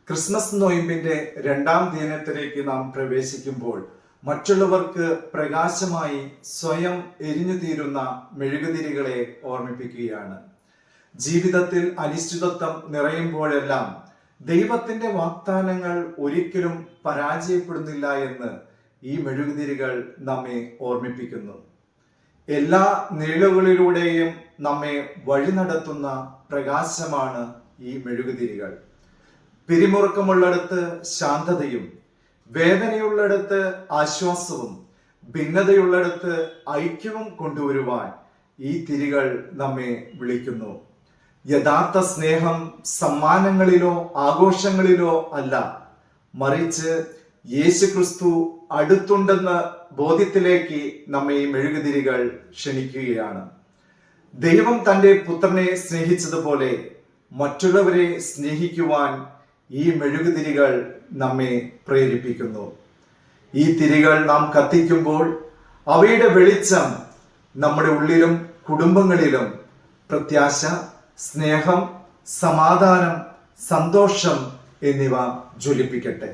Christmas നൊയിമ്പിന്റെ രണ്ടാം ദിനത്തിലേക്ക് നാം പ്രവേശിക്കുമ്പോൾ മറ്റുള്ളവർക്ക് പ്രകാശമായി സ്വയം എരിഞ്ഞു തീരുന്ന മെഴുകുതിരികളെ ഓർമ്മിപ്പിക്കുകയാണ്. ജീവിതത്തിൽ അനിശ്ചിതത്വം നിറയുമ്പോഴെല്ലാം ദൈവത്തിന്റെ വാഗ്ദാനങ്ങൾ ഒരിക്കലും പരാജയപ്പെടുന്നില്ല എന്ന് ഈ മെഴുകുതിരികൾ നമ്മെ ഓർമ്മിപ്പിക്കുന്നു. എല്ലാ നിഴലുകളിലൂടെയും നമ്മെ വഴി നടത്തുന്ന പ്രകാശമാണ് ഈ മെഴുകുതിരികൾ. പിരിമുറുക്കമുള്ളിടത്ത് ശാന്തതയും, വേദനയുള്ളിടത്ത് ആശ്വാസവും, ഭിന്നതയുള്ളിടത്ത് ഐക്യവും കൊണ്ടുവരുവാൻ ഈ തിരികൾ നമ്മെ വിളിക്കുന്നു. യഥാർത്ഥ സ്നേഹം സമ്മാനങ്ങളിലോ ആഘോഷങ്ങളിലോ അല്ല, മറിച്ച് യേശുക്രിസ്തു അടുത്തുണ്ടെന്ന ബോധ്യത്തിലേക്ക് നമ്മെ ഈ മെഴുകുതിരികൾ ക്ഷണിക്കുകയാണ്. ദൈവം തന്റെ പുത്രനെ സ്നേഹിച്ചതുപോലെ മറ്റുള്ളവരെ സ്നേഹിക്കുവാൻ ഈ മെഴുകുതിരികൾ നമ്മെ പ്രേരിപ്പിക്കുന്നു. ഈ തിരികൾ നാം കത്തിക്കുമ്പോൾ അവയുടെ വെളിച്ചം നമ്മുടെ ഉള്ളിലും കുടുംബങ്ങളിലും പ്രത്യാശ, സ്നേഹം, സമാധാനം, സന്തോഷം എന്നിവ ജ്വലിപ്പിക്കട്ടെ.